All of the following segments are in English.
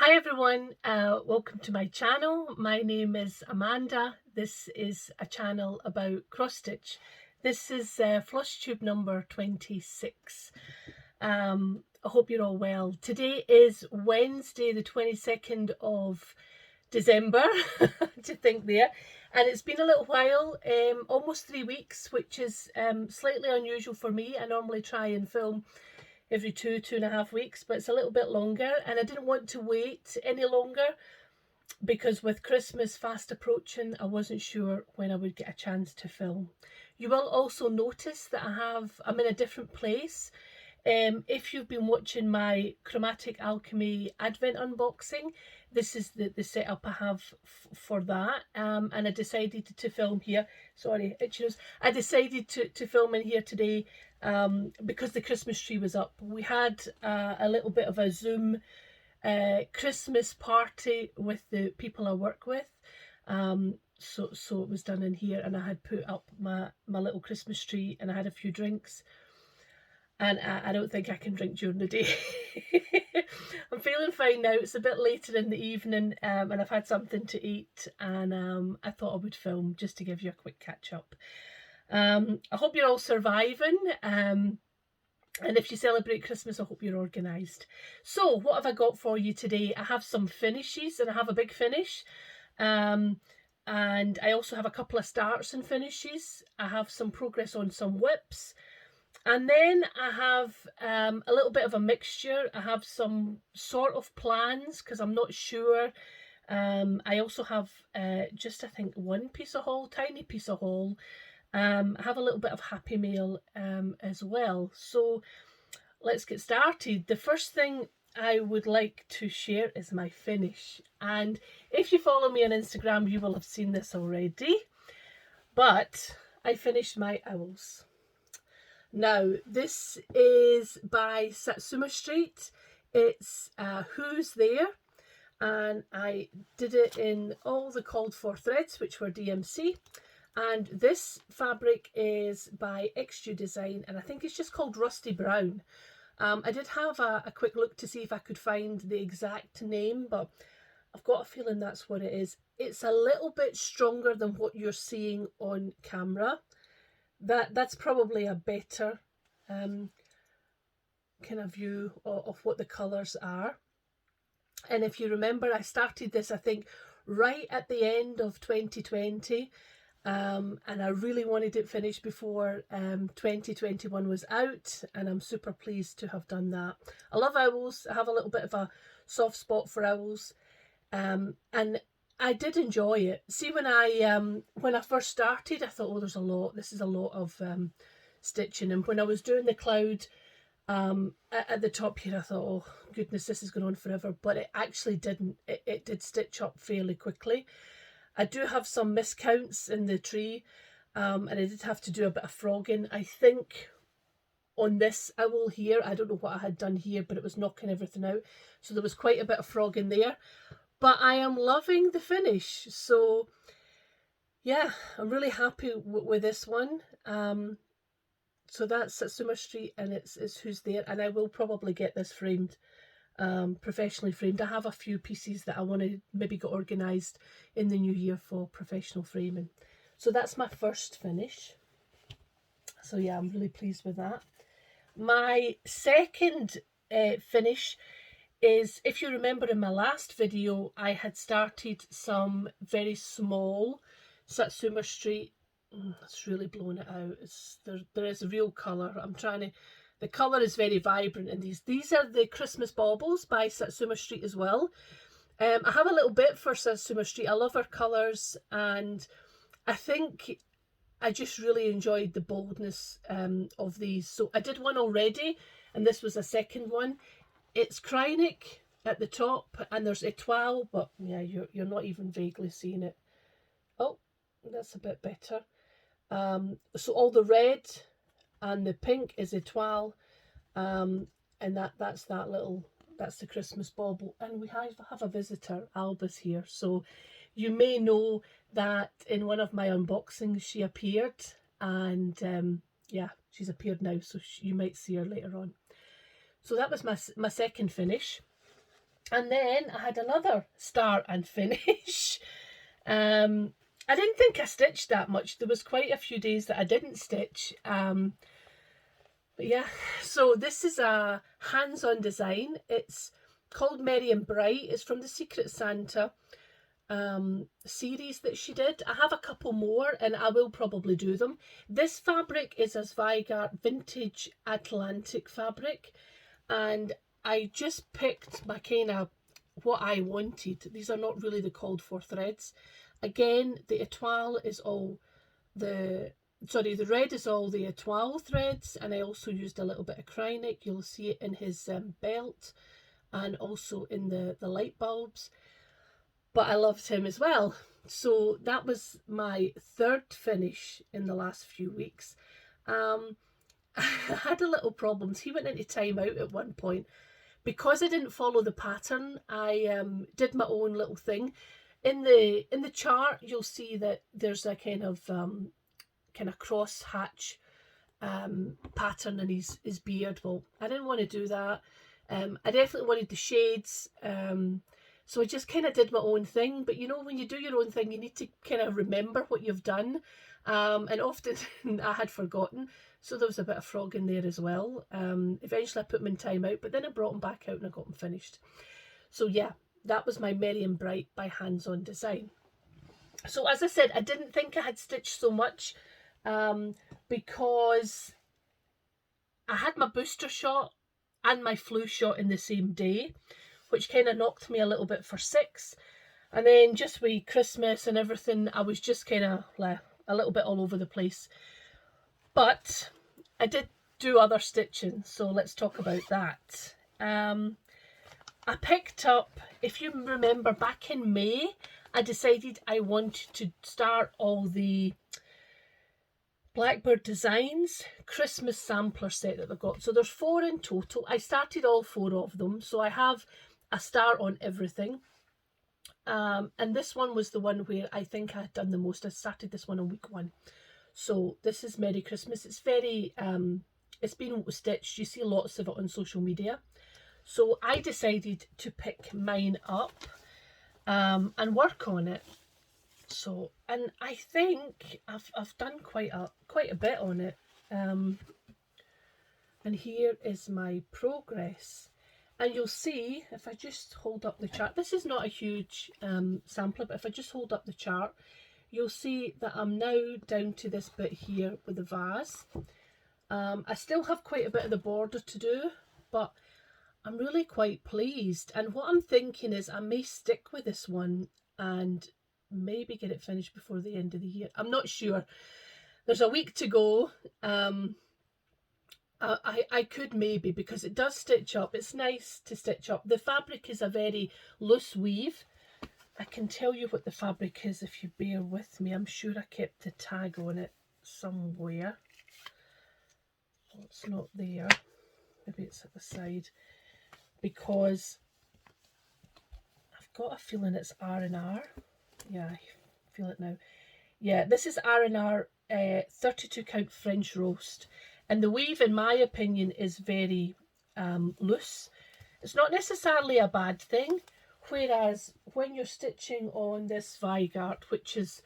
Hi everyone, welcome to my channel. My name is Amanda. This is a channel about cross stitch. This is Flosstube number 26. I hope you're all well. Today is Wednesday the 22nd of December, to think there, and it's been a little while, almost 3 weeks, which is slightly unusual for me. I normally try and film every 2.5 weeks, but it's a little bit longer, and I didn't want to wait any longer because with Christmas fast approaching, I wasn't sure when I would get a chance to film. You will also notice that I'm in a different place. If you've been watching my Chromatic Alchemy Advent unboxing, this is the setup I have for that, and I decided to film here. Sorry, itchy nose. I decided to film in here today because the Christmas tree was up. We had a little bit of a Zoom Christmas party with the people I work with. So it was done in here, and I had put up my little Christmas tree, and I had a few drinks. And I don't think I can drink during the day. I'm feeling fine now. It's a bit later in the evening, and I've had something to eat, and I thought I would film just to give you a quick catch up. I hope you're all surviving, and if you celebrate Christmas, I hope you're organised. So what have I got for you today? I have some finishes, and I have a big finish. And I also have a couple of starts and finishes. I have some progress on some whips. And then I have a little bit of a mixture. I have some sort of plans because I'm not sure. I also have just, I think, one piece of haul, tiny piece of haul. I have a little bit of Happy Mail as well. So let's get started. The first thing I would like to share is my finish. And if you follow me on Instagram, you will have seen this already. But I finished my owls. Now, this is by Satsuma Street. It's Who's There, and I did it in all the called for threads, which were DMC. And this fabric is by XU Design, and I think it's just called Rusty Brown. I did have a quick look to see if I could find the exact name, but I've got a feeling that's what it is. It's a little bit stronger than what you're seeing on camera. That's probably a better kind of view of what the colours are. And if you remember, I started this, I think, right at the end of 2020, and I really wanted it finished before 2021 was out, and I'm super pleased to have done that. I love owls. I have a little bit of a soft spot for owls, and I did enjoy it. See, when I first started, I thought, oh, this is a lot of stitching. And when I was doing the cloud at the top here, I thought, oh goodness, this is going on forever. But it actually didn't. It did stitch up fairly quickly. I do have some miscounts in the tree, and I did have to do a bit of frogging. I think on this owl here, I don't know what I had done here, but it was knocking everything out. So there was quite a bit of frogging there. But I am loving the finish, so yeah, I'm really happy with this one. So that's Satsuma Street, and it's Who's There, and I will probably get this framed, professionally framed. I have a few pieces that I want to maybe get organised in the new year for professional framing. So that's my first finish. So yeah, I'm really pleased with that. My second finish is, if you remember in my last video, I had started some very small Satsuma Street. It's really blowing it out. There is a real colour. The colour is very vibrant in these. These are the Christmas Baubles by Satsuma Street as well. I have a little bit for Satsuma Street. I love her colours, and I think I just really enjoyed the boldness of these. So I did one already, and this was a second one. It's Krynic at the top, and there's Etoile, but yeah, you're not even vaguely seeing it. Oh, that's a bit better. So all the red and the pink is Etoile, and that's the Christmas bauble. And we have a visitor, Albus, here. So you may know that in one of my unboxings she appeared, and yeah, she's appeared now, so you might see her later on. So that was my second finish. And then I had another start and finish. I didn't think I stitched that much. There was quite a few days that I didn't stitch. But yeah, so this is a hands-on design. It's called Merry and Bright. It's from the Secret Santa series that she did. I have a couple more and I will probably do them. This fabric is a Zweigart vintage Atlantic fabric, and I just picked my kind of what I wanted. These are not really the called for threads. Again, the etoile is all the red is all the etoile threads, and I also used a little bit of Krynic. You'll see it in his belt and also in the light bulbs. But I loved him as well. So that was my third finish in the last few weeks. I had a little problems. He went into timeout at one point. Because I didn't follow the pattern, I did my own little thing. In the chart, you'll see that there's a kind of cross hatch pattern in his beard. Well, I didn't want to do that. I definitely wanted the shades. So I just kind of did my own thing. But you know, when you do your own thing, you need to kind of remember what you've done. And often I had forgotten. So there was a bit of frog in there as well. Eventually I put him in timeout, but then I brought him back out and I got him finished. So yeah, that was my Merry and Bright by Hands On Design. So as I said, I didn't think I had stitched so much because I had my booster shot and my flu shot in the same day, which kind of knocked me a little bit for 6. And then just with Christmas and everything, I was just kind of like a little bit all over the place. But I did do other stitching, so let's talk about that. I picked up, if you remember, back in May, I decided I wanted to start all the Blackbird Designs Christmas sampler set that they've got. So there's 4 in total. I started all 4 of them, so I have a start on everything. And this one was the one where I think I had done the most. I started this one on week 1. So this is Merry Christmas. It's very, it's been stitched. You see lots of it on social media. So I decided to pick mine up and work on it. So, and I think I've done quite a bit on it. And here is my progress. And you'll see, if I just hold up the chart, this is not a huge sampler, but if I just hold up the chart, you'll see that I'm now down to this bit here with the vase. I still have quite a bit of the border to do, but I'm really quite pleased. And what I'm thinking is I may stick with this one and maybe get it finished before the end of the year. I'm not sure. There's a week to go. I could maybe, because it does stitch up. It's nice to stitch up. The fabric is a very loose weave. I can tell you what the fabric is if you bear with me. I'm sure I kept the tag on it somewhere. Oh, it's not there. Maybe it's at the side. Because I've got a feeling it's R&R. Yeah, I feel it now. Yeah, this is R&R 32 count French roast. And the weave, in my opinion, is very loose. It's not necessarily a bad thing. Whereas when you're stitching on this Zweigart, which is,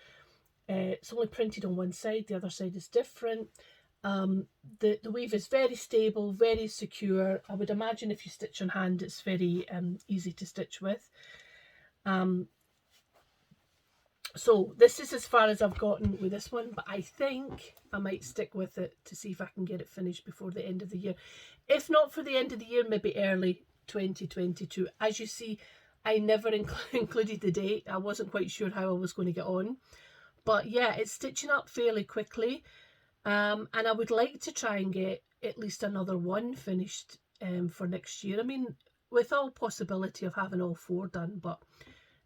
it's only printed on one side, the other side is different. The weave is very stable, very secure. I would imagine if you stitch on hand, it's very easy to stitch with. So this is as far as I've gotten with this one, but I think I might stick with it to see if I can get it finished before the end of the year. If not for the end of the year, maybe early 2022. As you see, I never included the date. I wasn't quite sure how I was going to get on. But yeah, it's stitching up fairly quickly. And I would like to try and get at least another one finished for next year. I mean, with all possibility of having all 4 done, but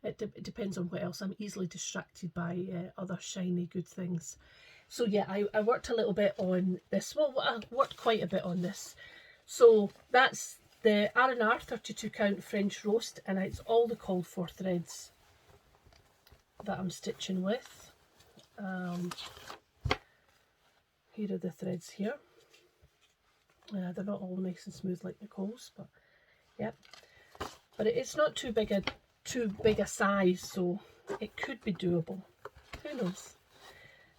it depends on what else. I'm easily distracted by other shiny good things. So yeah, I worked a little bit on this. Well, I worked quite a bit on this. So that's the R&R 32 count French roast, and it's all the called for threads that I'm stitching with. Here are the threads here. They're not all nice and smooth like Nicole's, but yep. but it's not too big a size, so it could be doable. Who knows?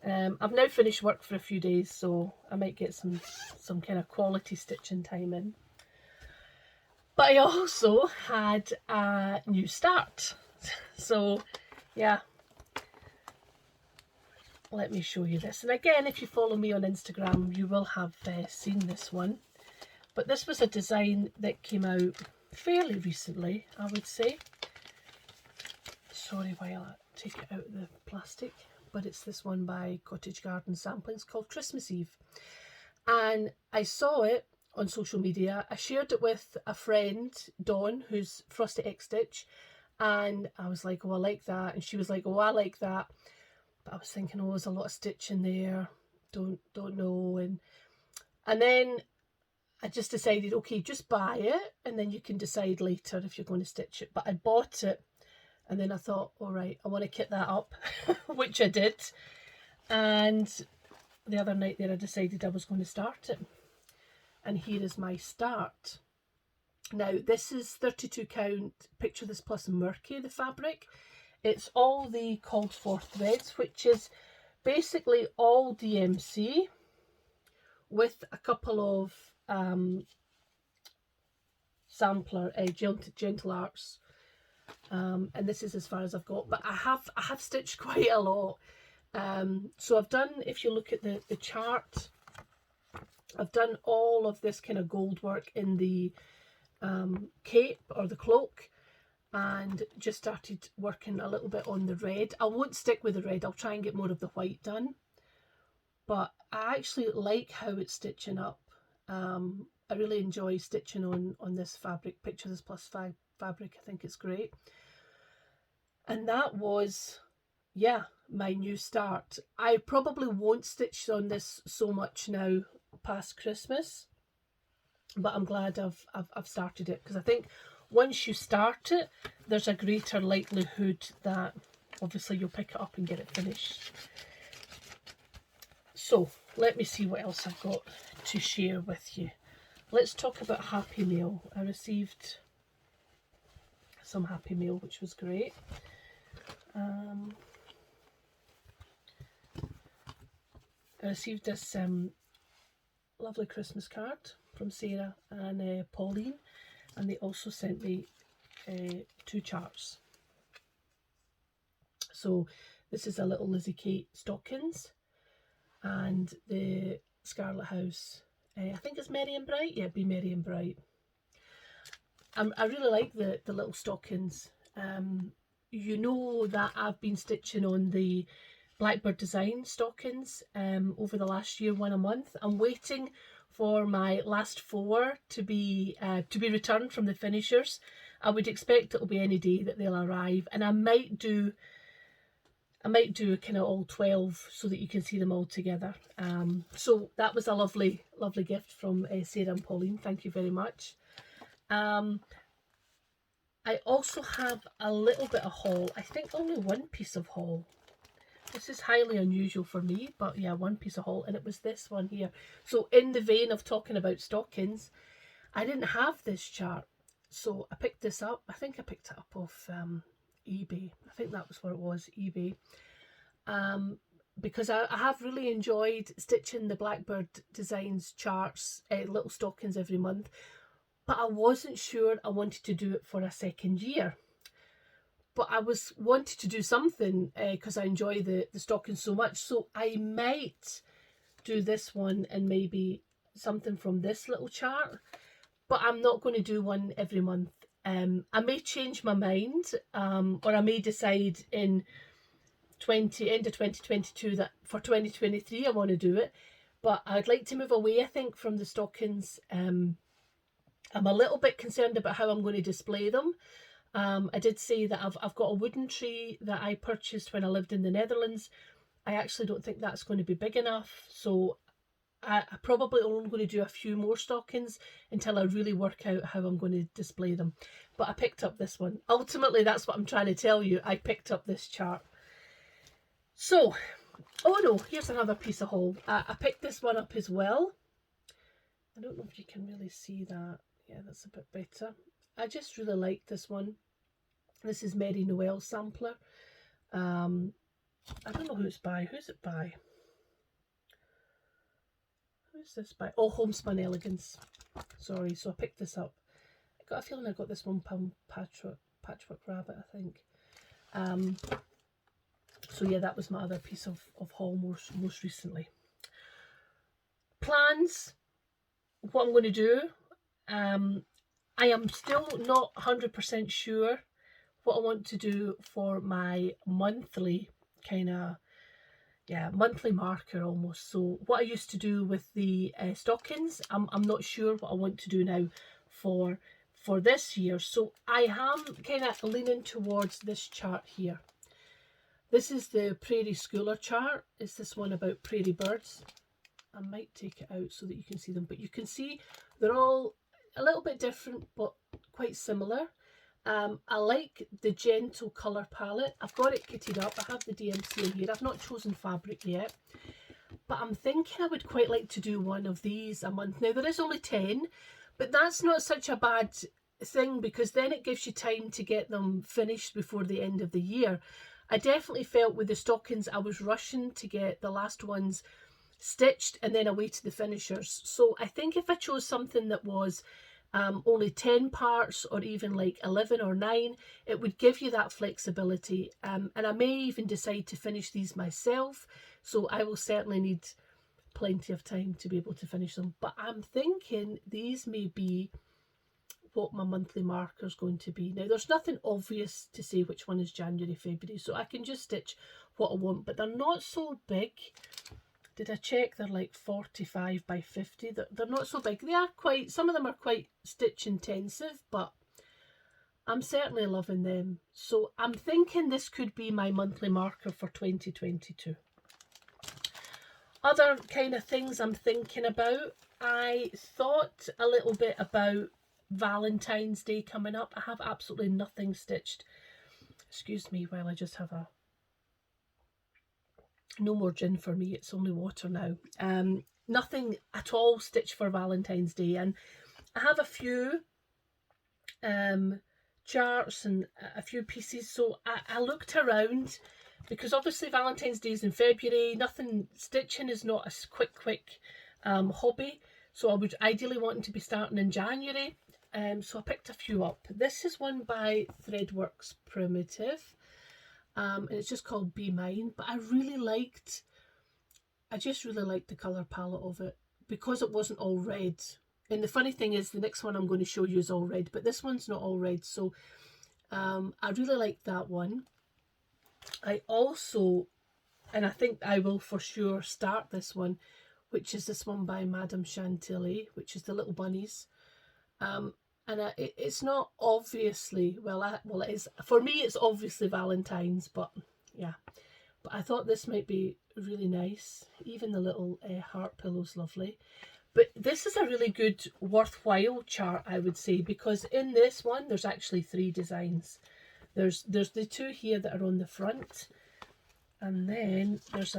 I've now finished work for a few days, so I might get some kind of quality stitching time in. But I also had a new start. So yeah, let me show you this. And again, if you follow me on Instagram, you will have seen this one. But this was a design that came out fairly recently, I would say. Sorry while I take it out of the plastic. But it's this one by Cottage Garden Samplings called Christmas Eve. And I saw it on social media. I shared it with a friend, Dawn, who's Frosty X Stitch. And I was like, oh, I like that. And she was like, oh, I like that. But I was thinking, oh, there's a lot of stitching there. Don't know. And then I just decided, okay, just buy it. And then you can decide later if you're going to stitch it. But I bought it. And then I thought, all right, I want to kit that up, which I did. And the other night there, I decided I was going to start it. And here is my start. Now, this is 32 count Picture This Plus Murky, the fabric. It's all the called for threads, which is basically all DMC with a couple of sampler gentle arts. And this is as far as I've got, but I have stitched quite a lot. So I've done, if you look at the chart, I've done all of this kind of gold work in the cape or the cloak, and just started working a little bit on the red. I won't stick with the red, I'll try and get more of the white done, but I actually like how it's stitching up. I really enjoy stitching on this fabric, Picture This Plus fabric. I think it's great. And that was, yeah, my new start. I probably won't stitch on this so much now past Christmas, but I'm glad I've started it, because I think once you start it, there's a greater likelihood that obviously you'll pick it up and get it finished. So let me see what else I've got to share with you. Let's talk about Happy Mail. I received some Happy Mail, which was great. I received this lovely Christmas card from Sarah and Pauline, and they also sent me 2 charts. So this is a little Lizzie Kate stockings, and the Scarlet House, I think it's Merry and Bright. Yeah, be Merry and Bright. I really like the little stockings. You know that I've been stitching on the Blackbird design stockings over the last year, one a month. I'm waiting for my last 4 to be returned from the finishers. I would expect it'll be any day that they'll arrive, and I might do kind of all 12 so that you can see them all together. So that was a lovely gift from Sarah and Pauline. Thank you very much. I also have a little bit of haul. I think only one piece of haul. This is highly unusual for me, but yeah, one piece of haul, and it was this one here. So in the vein of talking about stockings, I didn't have this chart, so I picked this up. I think I picked it up off eBay. I think that was what it was, eBay. Because I have really enjoyed stitching the Blackbird Designs charts, little stockings every month, but I wasn't sure I wanted to do it for a second year. But I wanted to do something because I enjoy the stockings so much. So I might do this one and maybe something from this little chart, but I'm not going to do one every month. I may change my mind, or I may decide in end of 2022 that for 2023 I want to do it. But I'd like to move away, I think, from the stockings. I'm a little bit concerned about how I'm going to display them. I did say that I've got a wooden tree that I purchased when I lived in the Netherlands. I actually don't think that's going to be big enough, so I probably only going to do a few more stockings until I really work out how I'm going to display them. But I picked up this one. Ultimately, that's what I'm trying to tell you. I picked up this chart. So, oh no, here's another piece of haul. I picked this one up as well. I don't know if you can really see that. Yeah, that's a bit better. I just really like this one. This is Mary Noel sampler. I don't know who it's by. Who's it by? Who's this by? Oh, Homespun Elegance. Sorry, so I picked this up. I got a feeling I got this £1 patchwork rabbit, I think. So yeah, that was my other piece of haul most recently. Plans, what I'm going to do. I am still not 100% sure what I want to do for my monthly kind of, monthly marker almost. So what I used to do with the stockings, I'm not sure what I want to do now for this year. So I am kind of leaning towards this chart here. This is the Prairie Schooler chart. It's this one about prairie birds. I might take it out so that you can see them, but you can see they're all a little bit different but quite similar. I like the gentle colour palette. I've got it kitted up. I have the DMC in here. I've not chosen fabric yet, but I'm thinking I would quite like to do one of these a month. Now there is only 10, but that's not such a bad thing because then it gives you time to get them finished before the end of the year. I definitely felt with the stockings I was rushing to get the last ones stitched and then away to the finishers. So I think if I chose something that was only 10 parts or even like 11 or 9, it would give you that flexibility. And I may even decide to finish these myself. So I will certainly need plenty of time to be able to finish them. But I'm thinking these may be what my monthly marker is going to be. Now there's nothing obvious to say which one is January, February, so I can just stitch what I want, but they're not so big. Did I check? They're like 45 by 50. They're not so big. They are quite, some of them are quite stitch intensive, but I'm certainly loving them. So I'm thinking this could be my monthly marker for 2022. Other kind of things I'm thinking about. I thought a little bit about Valentine's Day coming up. I have absolutely nothing stitched. Excuse me while I just have no more gin for me, it's only water now. Nothing at all stitched for Valentine's Day, and I have a few charts and a few pieces. So I looked around because obviously Valentine's Day is in February. Nothing stitching is not a quick hobby, so I would ideally want to be starting in January. So I picked a few up. This is one by Threadworks Primitive. And it's just called Be Mine, but I just really liked the colour palette of it because it wasn't all red. And the funny thing is the next one I'm going to show you is all red, but this one's not all red, so I really liked that one. I also, and I think I will for sure start this one, which is this one by Madame Chantilly, which is the little bunnies. And it's not obviously, well it is, for me it's obviously Valentine's, but yeah. But I thought this might be really nice. Even the little heart pillow's lovely. But this is a really good, worthwhile chart, I would say, because in this one there's actually 3 designs. There's the 2 here that are on the front, and then there's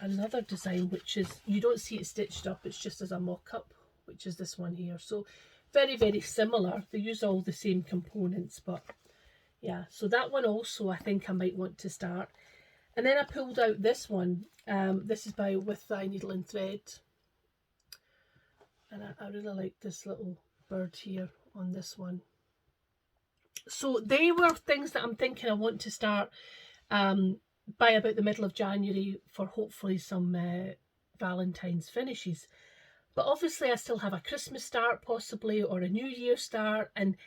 another design which is, you don't see it stitched up, it's just as a mock-up, which is this one here. So very, very similar. They use all the same components, but yeah. So that one also I think I might want to start. And then I pulled out this one. This is by With Thy Needle and Thread. And I really like this little bird here on this one. So they were things that I'm thinking I want to start by about the middle of January for hopefully some Valentine's finishes. But obviously I still have a Christmas start possibly, or a New Year start, and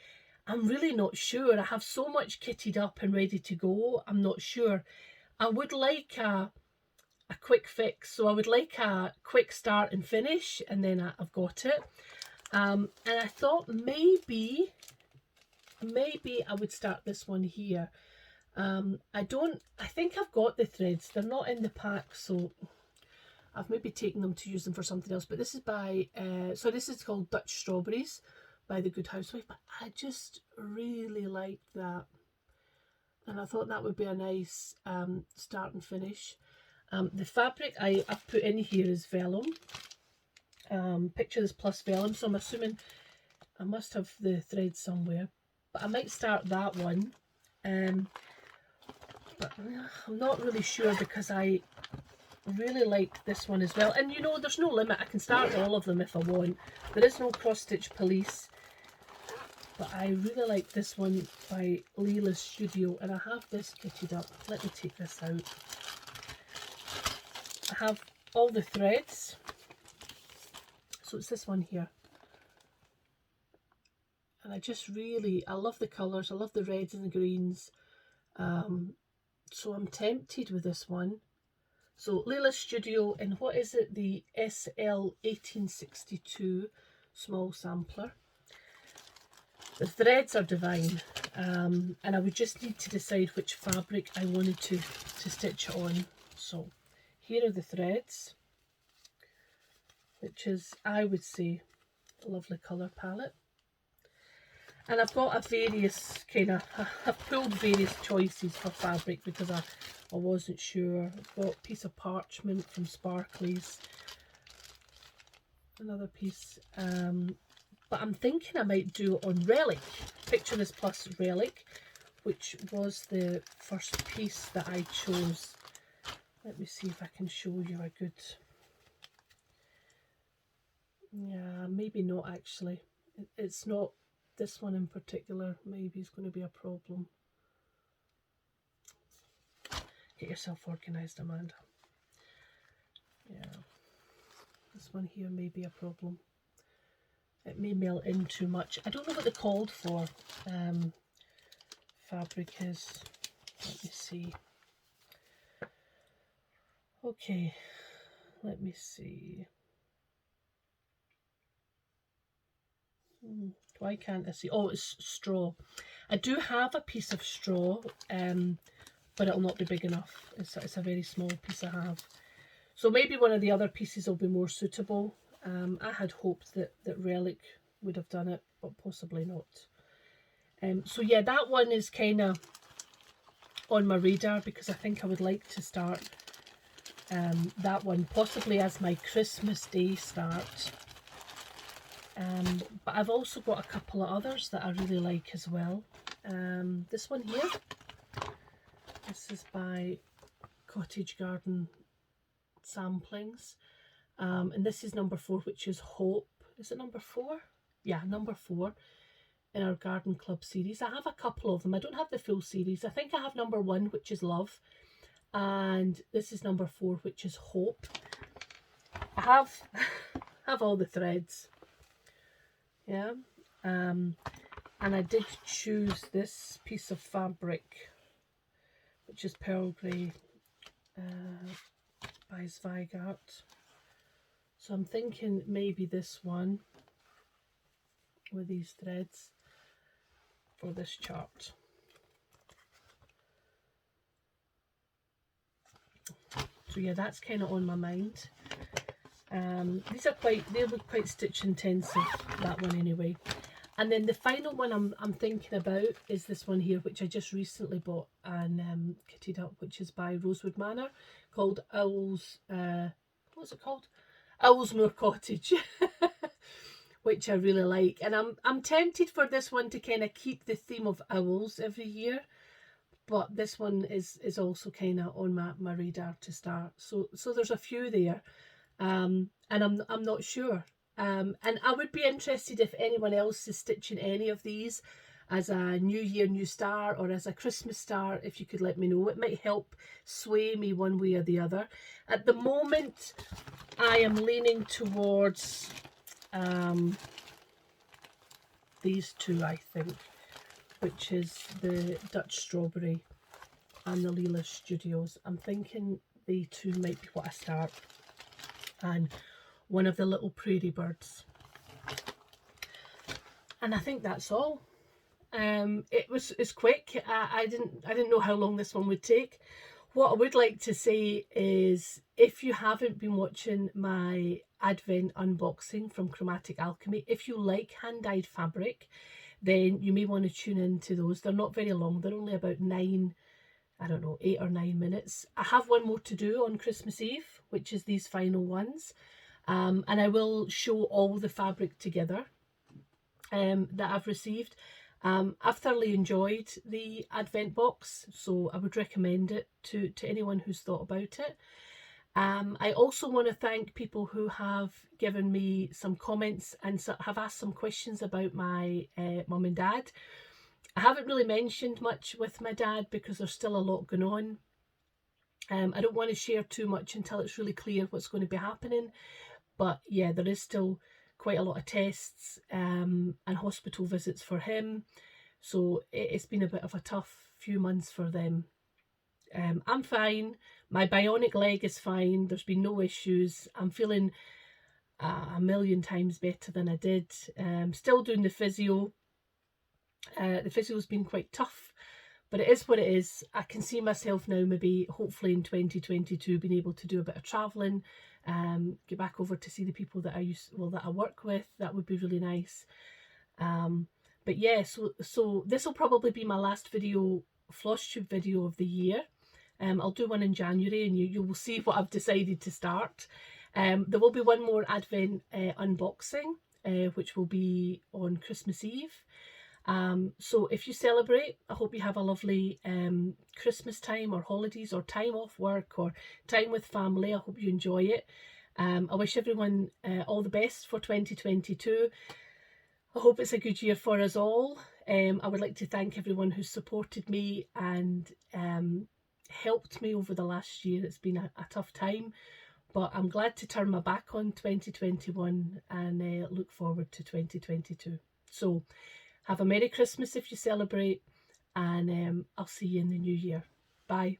I'm really not sure. I have so much kitted up and ready to go, I'm not sure. I would like a quick fix, so I would like a quick start and finish, and then I've got it. And I thought maybe I would start this one here. I think I've got the threads, they're not in the pack, so I've maybe taken them to use them for something else. But this is by, so this is called Dutch Strawberries by the Good Huswife. But I just really like that. And I thought that would be a nice start and finish. The fabric I've put in here is vellum. Picture this plus vellum. So I'm assuming I must have the thread somewhere, but I might start that one. But I'm not really sure because I really like this one as well. And you know, there's no limit. I can start all of them if I want. There is no cross stitch police. But I really like this one by Lila's Studio, and I have this kitted up. Let me take this out. I have all the threads. So it's this one here. And I love the colours. I love the reds and the greens. So I'm tempted with this one. So Lila's Studio, and what is it? The SL 1862 small sampler. The threads are divine, and I would just need to decide which fabric I wanted to stitch it on. So here are the threads, which is, I would say, a lovely colour palette. And I've got I've pulled various choices for fabric because I wasn't sure. I've got a piece of parchment from Sparkly's, another piece, but I'm thinking I might do it on Relic, Picture This Plus Relic, which was the first piece that I chose. Let me see if I can show you a good, yeah, maybe not actually. It's not this one in particular, maybe is going to be a problem. Get yourself organised, Amanda. Yeah, this one here may be a problem. It may melt in too much. I don't know what the called for fabric is. Let me see. Okay, let me see. Why can't I see? Oh, it's straw. I do have a piece of straw, but it'll not be big enough. It's a very small piece I have. So maybe one of the other pieces will be more suitable. I had hoped that Relic would have done it, but possibly not. So yeah, that one is kind of on my radar because I think I would like to start that one possibly as my Christmas Day start. But I've also got a couple of others that I really like as well. This one here, this is by Cottage Garden Samplings, and this is number 4, which is Hope. Is it number 4? Yeah, number 4 in our Garden Club series. I have a couple of them. I don't have the full series. I think I have number 1, which is Love, and this is number 4, which is Hope. I have all the threads. Yeah, and I did choose this piece of fabric, which is Pearl Grey by Zweigart. So I'm thinking maybe this one with these threads for this chart. So yeah, that's kind of on my mind. These are they look quite stitch intensive, that one anyway. And then the final one I'm thinking about is this one here, which I just recently bought and kitted up, which is by Rosewood Manor, called Owls, what's it called? Owlsmoor Cottage, which I really like. And I'm tempted for this one to kind of keep the theme of owls every year, but this one is also kind of on my radar to start. So there's a few there. And I'm not sure. And I would be interested if anyone else is stitching any of these as a New Year, New Start, or as a Christmas start. If you could let me know, it might help sway me one way or the other. At the moment, I am leaning towards these two, I think, which is the Dutch Strawberry and the Lila Studios. I'm thinking the two might be what I start. And one of the little prairie birds, and I think that's all. It's quick. I didn't know how long this one would take. What I would like to say is, if you haven't been watching my Advent unboxing from Chromatic Alchemy, if you like hand-dyed fabric, then you may want to tune into those. They're not very long. They're only about 8 or 9 minutes. I have one more to do on Christmas Eve, which is these final ones. And I will show all the fabric together. that I've received. I've thoroughly enjoyed the advent box, so I would recommend it to anyone who's thought about it. I also want to thank people who have given me some comments and have asked some questions about my mum and dad. I haven't really mentioned much with my dad because there's still a lot going on. I don't want to share too much until it's really clear what's going to be happening. But yeah, there is still quite a lot of tests and hospital visits for him. So it's been a bit of a tough few months for them. I'm fine. My bionic leg is fine. There's been no issues. I'm feeling a million times better than I did. Still doing the physio. The physio's been quite tough, but it is what it is. I can see myself now maybe hopefully in 2022 being able to do a bit of travelling, get back over to see the people that I work with. That would be really nice. But yeah, so this will probably be my last video, Flosstube video of the year. I'll do one in January and you will see what I've decided to start. There will be one more Advent unboxing, which will be on Christmas Eve. So if you celebrate, I hope you have a lovely Christmas time or holidays or time off work or time with family. I hope you enjoy it. I wish everyone all the best for 2022. I hope it's a good year for us all. I would like to thank everyone who supported me and helped me over the last year. It's been a tough time, but I'm glad to turn my back on 2021 and look forward to 2022. So have a Merry Christmas if you celebrate, and I'll see you in the new year. Bye.